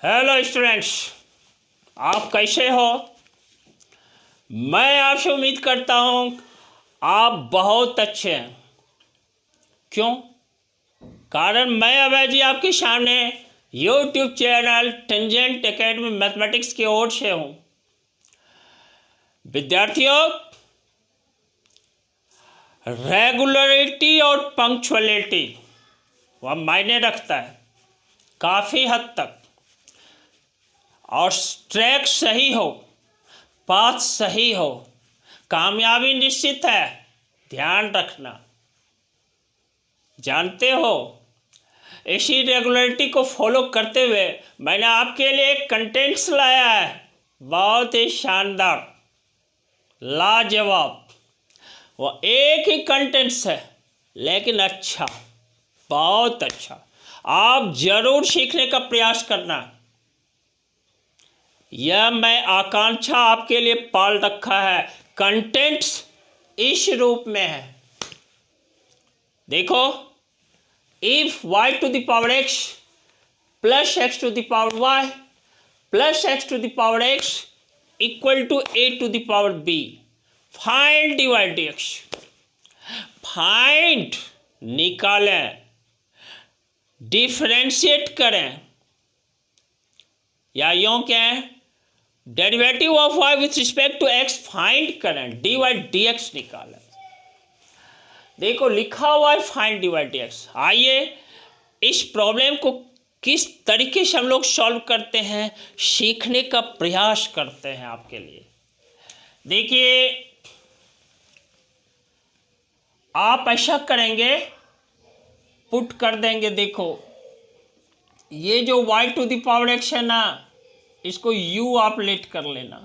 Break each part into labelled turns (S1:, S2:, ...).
S1: Hello students, आप कैसे हो। मैं आपसे उम्मीद करता हूँ आप बहुत अच्छे हैं। क्यों? कारण मैं अभय जी आपके सामने YouTube channel tangent academy mathematics की ओर से हूँ। विद्यार्थियों, रेगुलरिटी और पंक्चुअलिटी वह मायने रखता है काफ़ी हद तक, और ट्रैक सही हो, पाथ सही हो, कामयाबी निश्चित है। ध्यान रखना। जानते हो, इसी रेगुलरिटी को फॉलो करते हुए मैंने आपके लिए एक कंटेंट्स लाया है, बहुत ही शानदार, लाजवाब। वो एक ही कंटेंट्स है लेकिन अच्छा, बहुत अच्छा। आप जरूर सीखने का प्रयास करना। यह मैं आकांक्षा आपके लिए पाल रखा है। कंटेंट्स इस रूप में है, देखो। If y to the power x plus x to the power y plus x to the power x equal to a to the power b, find dy dx। Find निकालें, डिफरेंशिएट करें, या यूं कहें derivative of y with respect to x find करें, dy dx निकालें। देखो लिखा हुआ है फाइंड dy dx। आइए इस प्रॉब्लम को किस तरीके से हम लोग सॉल्व करते हैं, सीखने का प्रयास करते हैं आपके लिए। देखिए, आप ऐसा करेंगे, पुट कर देंगे। देखो, ये जो y to the power x है ना, इसको u आप लेट कर लेना।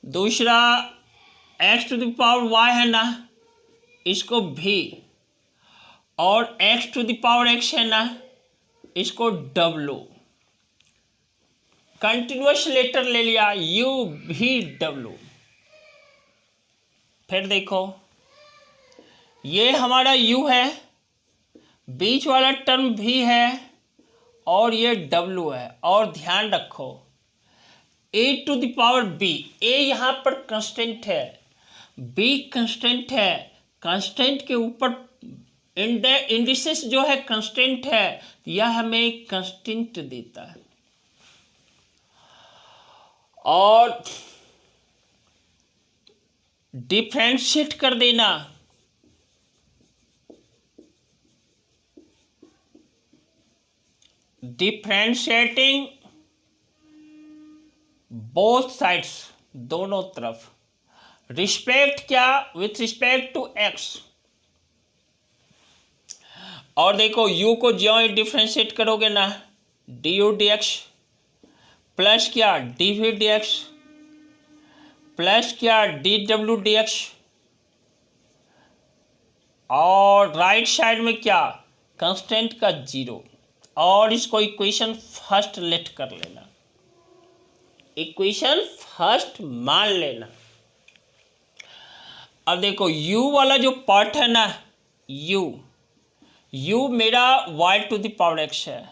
S1: दूसरा x to the power y है ना, इसको भी, और x to the power x है ना, इसको w। कंटिन्यूअस लेटर ले लिया, u भी w। फिर देखो, ये हमारा u है, बीच वाला टर्म भी है, और ये w है। और ध्यान रखो a to the power b, a यहाँ पर कांस्टेंट है, b कांस्टेंट है। कांस्टेंट के ऊपर इंडिसेस जो है कांस्टेंट है, यह हमें कांस्टेंट देता है। और डिफरेंशिएट कर देना, डिफरेंशिएटिंग बोथ साइड्स, दोनों तरफ। रिस्पेक्ट क्या? With respect to x। और देखो u को ज्यों ही डिफरेंशिएट करोगे ना, du dx प्लस क्या dv dx प्लस क्या dw dx, और राइट साइड में क्या कांस्टेंट का 0। और इसको इक्वेशन फर्स्ट लेट कर लेना, इक्वेशन फर्स्ट मान लेना। अब देखो u वाला जो पार्ट है ना, u मेरा y to the power x है।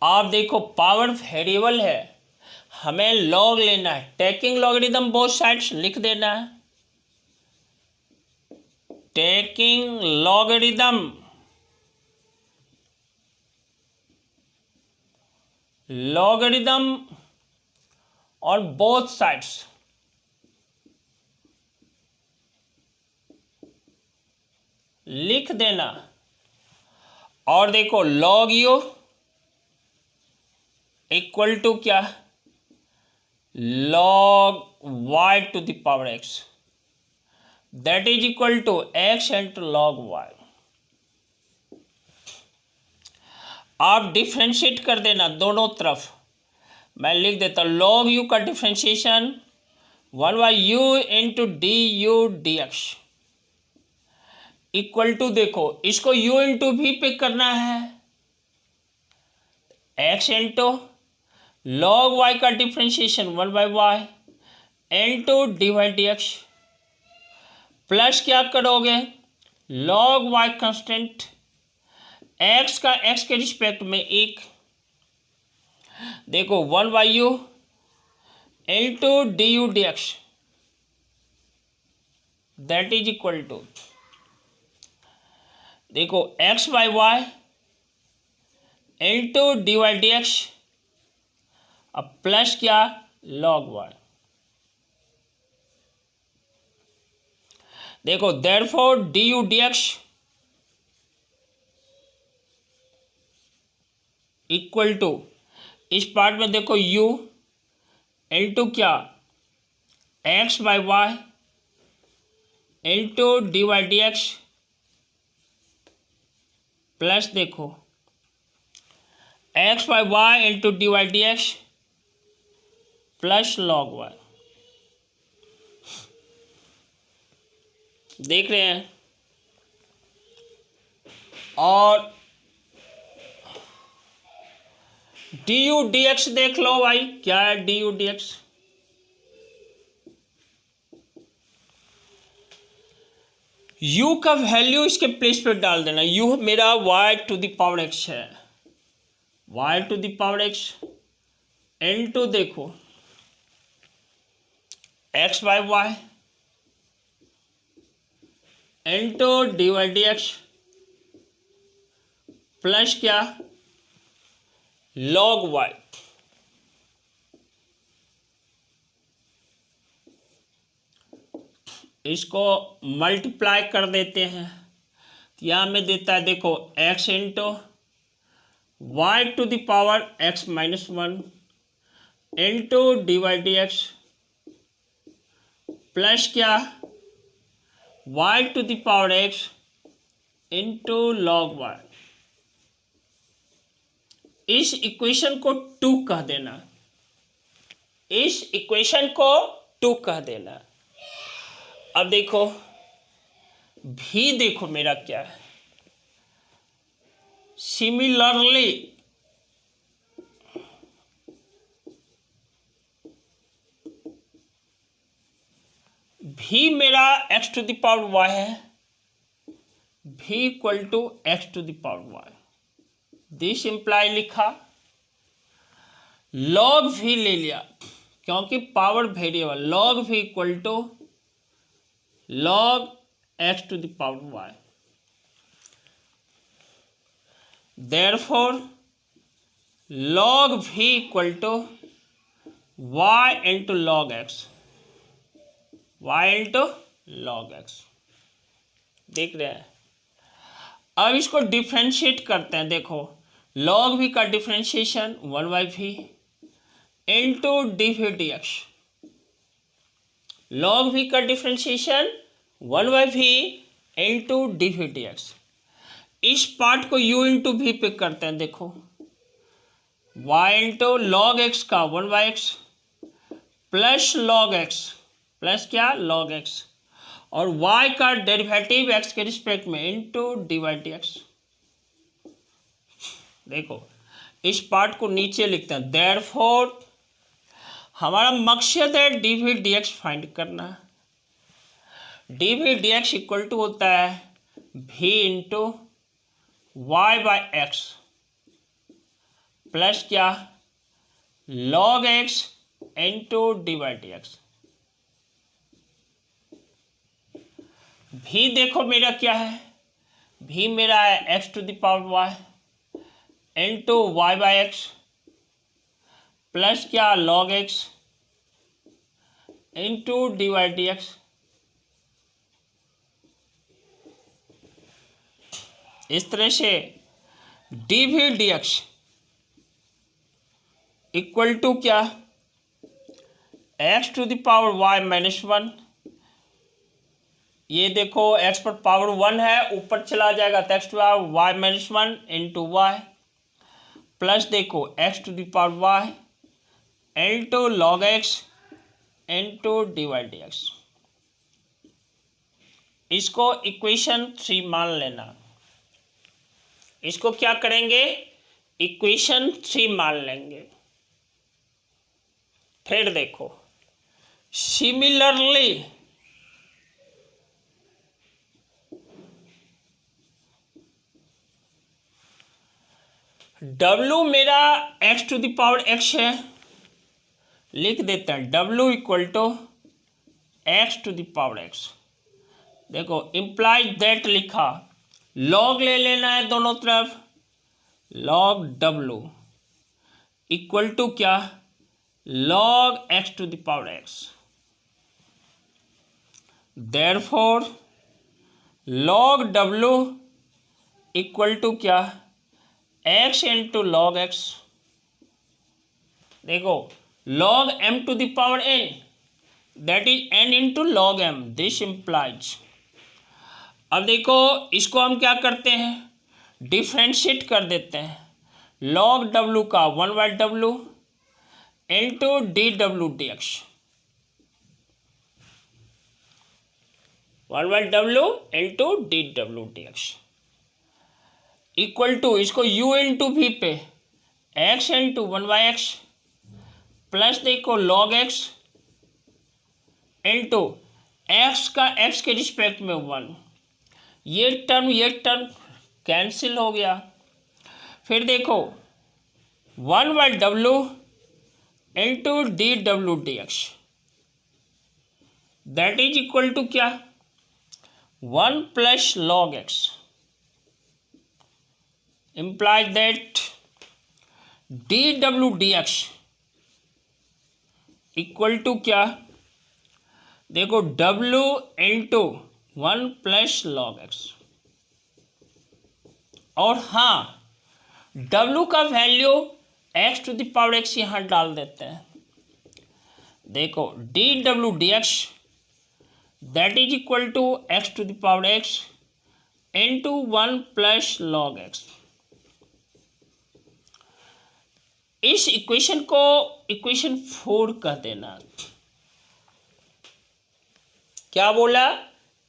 S1: आप देखो पावर वेरिएबल है, हमें लॉग लेना है। टेकिंग लॉगरिथम बोथ साइड्स लिख देना है। टेकिंग लॉगरिथम और बोथ साइड्स लिख देना। और देखो लॉग यू इक्वल टू क्या, log y to the power x, that is equal to x into log y। आप डिफ्रेंशिएट कर देना दोनों तरफ। मैं लिख देता हूं लॉग u का differentiation 1/u into d u d x equal to, देखो इसको u इंटू भी पे करना है, x इंटू लॉग y का differentiation 1/y into d y d x, plus क्या करोगे लॉग y कांस्टेंट, x का x के रिस्पेक्ट में 1 देखो 1/u into d u d x that is equal to, देखो x/y into d y d x, अब plus क्या log y। देखो therefore d u d x equal to, इस part में देखो u इंटू क्या x/y into d y d x plus देखो x/y into d y d x plus log y। देख रहे हैं, और डी यू डी एक्स देख लो भाई, क्या है d u d x, u का वैल्यू इसके प्लेस पे डाल देना। u मेरा y to the power x है, y to the power x into देखो x/y into d y d x plus क्या log y। इसको मल्टीप्लाई कर देते हैं, यहाँ में देता है देखो x into y to the power x-1 into d y d x plus क्या y to the power x into log y। इस इक्वेशन को 2 कह देना, इस इक्वेशन को 2 कह देना। अब देखो भी, देखो मेरा क्या है, सिमिलरली भी मेरा x to the power y है, v equal to x to the power y। This imply लिखा, log भी ले लिया क्योंकि power variable, log v equal to log x to the power y। Therefore log v equal to y into log x, y into log x। देख रहे हैं, अब इसको डिफ्रेंशिएट करते हैं। देखो log v का differentiation 1/v into d v d x, log v का differentiation 1/v into d v d x. इस पार्ट को u इंटू v पे करते हैं, देखो y इंटू log x का 1/x plus log x plus क्या log x, और y का डेरिवेटिव x के रिस्पेक्ट में into d y d x. देखो इस पार्ट को नीचे लिखते हैं, देयरफॉर हमारा मकसद है d v d x find करना। D v d x equal to होता है v इंटू y/x प्लस क्या log x into d y d x. भी देखो मेरा क्या है, भी मेरा है x to the power y into y/x plus क्या log x into d y d x. इस तरह से d v d x equal to क्या x to the power y-1, ये देखो x पर पावर 1 है, ऊपर चला जाएगा तो x to power y-1 into y plus देखो x to the power y into log x into d y d x. इसको इक्वेशन 3 मान लेना। इसको क्या करेंगे, इक्वेशन 3 मान लेंगे। फिर देखो सिमिलरली W मेरा x to the power x है, लिख देते हैं W equal to x to the power x। देखो इम्प्लाइज दैट लिखा, लॉग ले लेना है दोनों तरफ, लॉग W इक्वल टू क्या, log x to the power x। Therefore log W equal to क्या, x इंटू log x। देखो log m to the power n, that is n into log m, this implies. अब देखो इसको हम क्या करते हैं, डिफ्रेंशिएट कर देते हैं। log W का 1/W into dW dx, 1/W into dW dx equal to, इसको u इंटू v पे x इंटू 1/x प्लस देखो log x इंटू x का x के रिस्पेक्ट में 1, ये टर्म कैंसिल हो गया। फिर देखो 1/W into dW dx, that is equal to क्या, 1 plus log x, implies that dW dx equal to क्या, देखो W into 1 plus log x। और हाँ, W का value x to the power x यहाँ डाल देते हैं। देखो dW dx that is equal to x to the power x into 1 plus log x। इस इक्वेशन को इक्वेशन 4 कह देना। क्या बोला,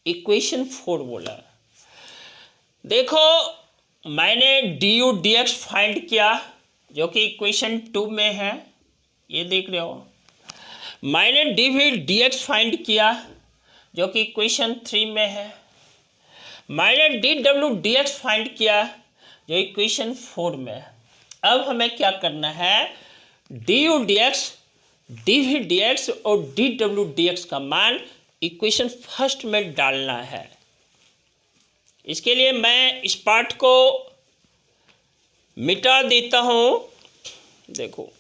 S1: इक्वेशन 4 बोला। देखो मैंने du dx फाइंड किया जो कि इक्वेशन 2 में है, ये देख रहे हो। मैंने dv dx फाइंड किया जो कि इक्वेशन 3 में है। मैंने dw dx फाइंड किया जो इक्वेशन 4 में है। अब हमें क्या करना है, du dx, dv dx और dw dx का मान इक्वेशन 1 में डालना है। इसके लिए मैं इस पार्ट को मिटा देता हूं। देखो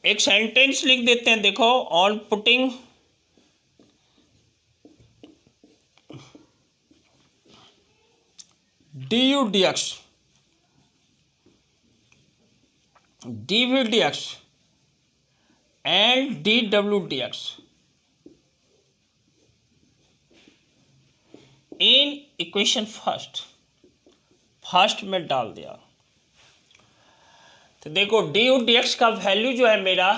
S1: एक सेंटेंस लिख देते हैं। देखो on putting du dx dv dx and dw dx in equation first में डाल दिया। तो देखो du dx का वैल्यू जो है मेरा,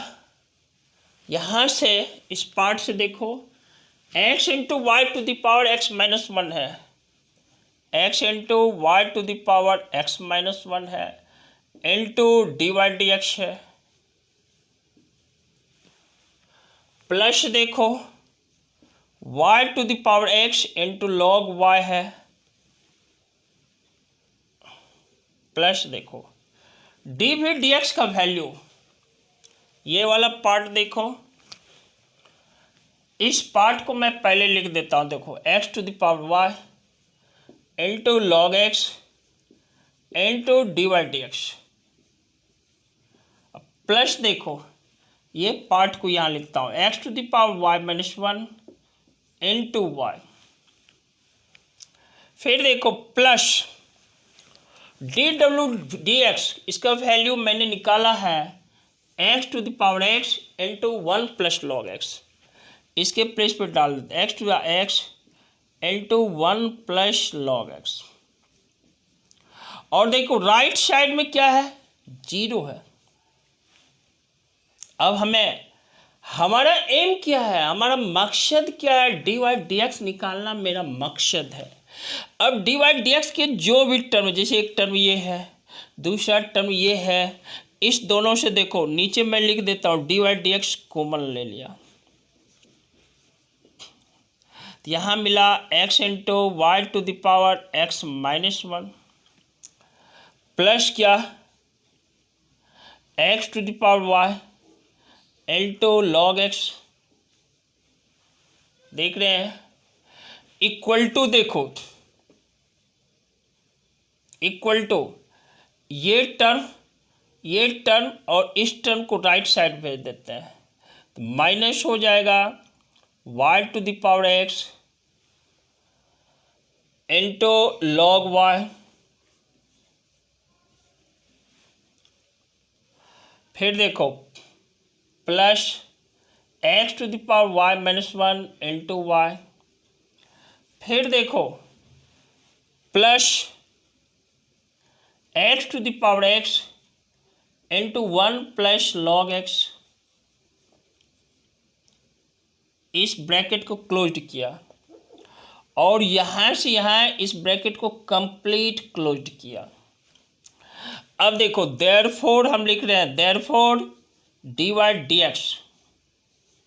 S1: यहाँ से इस पार्ट से देखो x into y to the power x minus 1 है, x into y to the power x minus 1 है, इंटू dy dx है, प्लस देखो y to the power x into log y है, प्लस देखो dv dx का value, ये वाला part देखो, इस पार्ट को मैं पहले लिख देता हूँ। देखो x to the power y into log x into dy dx, plus देखो ये पार्ट को यहाँ लिखता हूँ, x to the power y minus 1 into y। फिर देखो प्लस dw dx, इसका वैल्यू मैंने निकाला है x to the power x into 1 plus log x, इसके प्लेस पर डाल देते x to the x into 1 plus log x। और देखो राइट साइड में क्या है, 0 है। अब हमें हमारा एम क्या है, हमारा मकसद क्या है, डी वाई डी एक्स निकालना मेरा मकसद है। अब डी वाई डी एक्स के जो भी टर्म, जैसे एक टर्म ये है, दूसरा टर्म ये है, इस दोनों से देखो नीचे मैं लिख देता हूँ d y d x common ले लिया, तो यहाँ मिला x into y to the power x minus 1 plus क्या x to the power y into log x, देख रहे हैं, इक्वल टू, देखो इक्वल टू ये टर्म और इस टर्म को राइट साइड भेज देते हैं, तो माइनस हो जाएगा y to the power x into log y, फिर देखो plus x to the power y minus 1 into y, फिर देखो plus x to the power x into 1 plus log x, इस ब्रैकेट को क्लोज्ड किया और यहाँ से यहाँ इस ब्रैकेट को कंप्लीट क्लोज्ड किया। अब देखो देयरफॉर हम लिख रहे हैं, therefore d y d x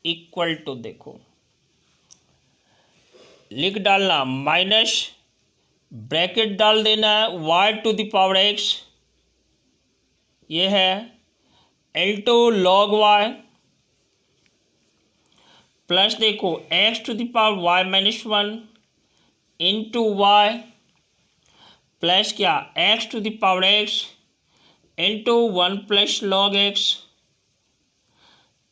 S1: equal to, देखो लिख डालना, माइनस ब्रैकेट डाल देना है y to the power x, ये है इंटू लॉग y, प्लस देखो x to the power y minus 1 into y, plus क्या x to the power x into 1 plus log x,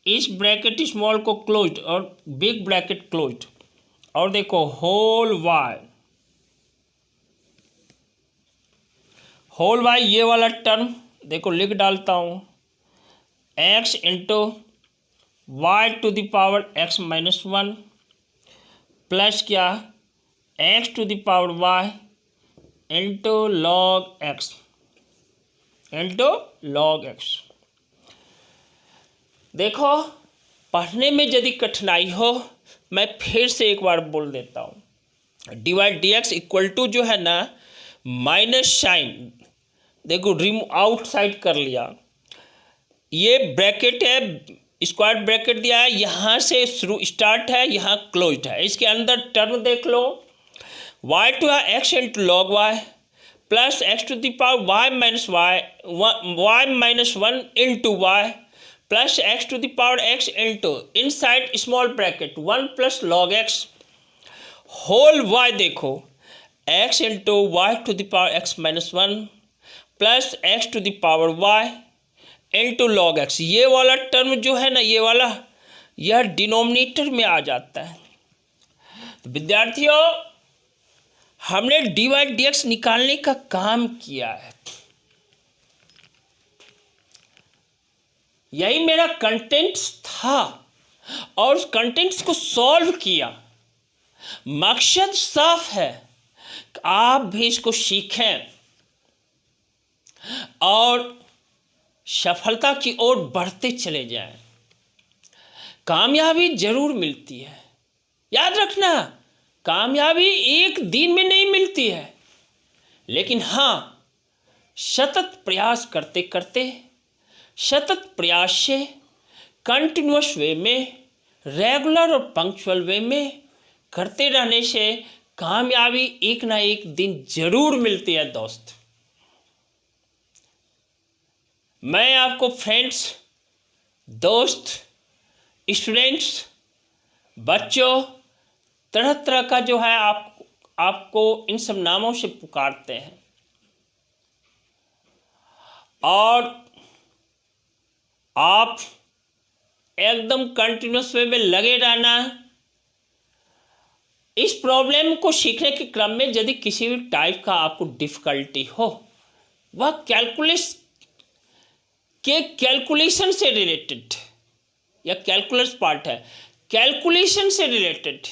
S1: इस ब्रैकेट स्मॉल को closed और बिग ब्रैकेट क्लोज्ड, और देखो whole y ये वाला टर्म देखो लिख डालता हूँ, x into y to the power x minus 1 plus क्या x to the power y into log x। देखो पढ़ने में यदि कठिनाई हो, मैं फिर से एक बार बोल देता हूँ, d y d x equal to जो है ना, माइनस साइन देखो रिमूव आउटसाइड कर लिया, ये ब्रैकेट है, स्क्वायर ब्रैकेट दिया है, यहाँ से शुरू स्टार्ट है, यहाँ क्लोज्ड है, इसके अंदर टर्म देख लो, y to x into log y plus x to the power y minus 1 into y plus x to the power x into inside small bracket 1 plus log x whole y, देखो x into y to the power x minus 1 plus x to the power y into log x, ये वाला term जो है ना, ये वाला यह denominator में आ जाता है। तो विद्यार्थियों हमने डी वाई डी एक्स निकालने का काम किया है, यही मेरा कंटेंट्स था और उस कंटेंट्स को सॉल्व किया। मकसद साफ है, आप भी इसको सीखें और सफलता की ओर बढ़ते चले जाएं। कामयाबी जरूर मिलती है, याद रखना, कामयाबी एक दिन में नहीं मिलती है, लेकिन हाँ सतत प्रयास करते करते, सतत प्रयास से कंटिन्यूअस वे में, रेगुलर और पंक्चुअल वे में करते रहने से कामयाबी एक ना एक दिन जरूर मिलती है दोस्त। मैं आपको फ्रेंड्स, दोस्त, स्टूडेंट्स, बच्चों, तरह तरह का जो है आपको इन सब नामों से पुकारते हैं, और आप एकदम कंटिन्यूअस वे में लगे रहना। इस प्रॉब्लम को सीखने के क्रम में यदि किसी भी टाइप का आपको डिफिकल्टी हो, वह कैलकुलेशन से रिलेटेड या कैलकुलस पार्ट है, कैलकुलेशन से रिलेटेड,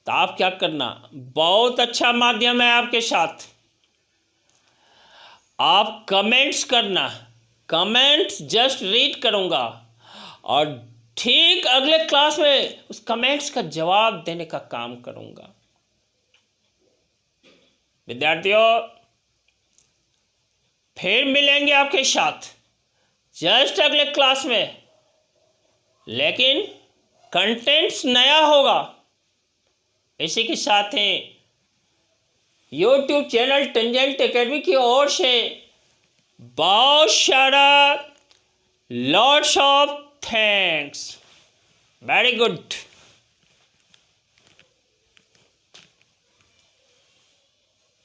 S1: तो आप क्या करना, बहुत अच्छा माध्यम है आपके साथ, आप कमेंट्स करना, कमेंट्स जस्ट रीड करूँगा और ठीक अगले क्लास में उस कमेंट्स का जवाब देने का काम करूंगा। विद्यार्थियों, फिर मिलेंगे आपके साथ जस्ट अगले क्लास में, लेकिन कंटेंट्स नया होगा। इसी के साथ ही यूट्यूब चैनल टेंजेंट एकेडमी की ओर से बहुत सारा lots of thanks. Very good.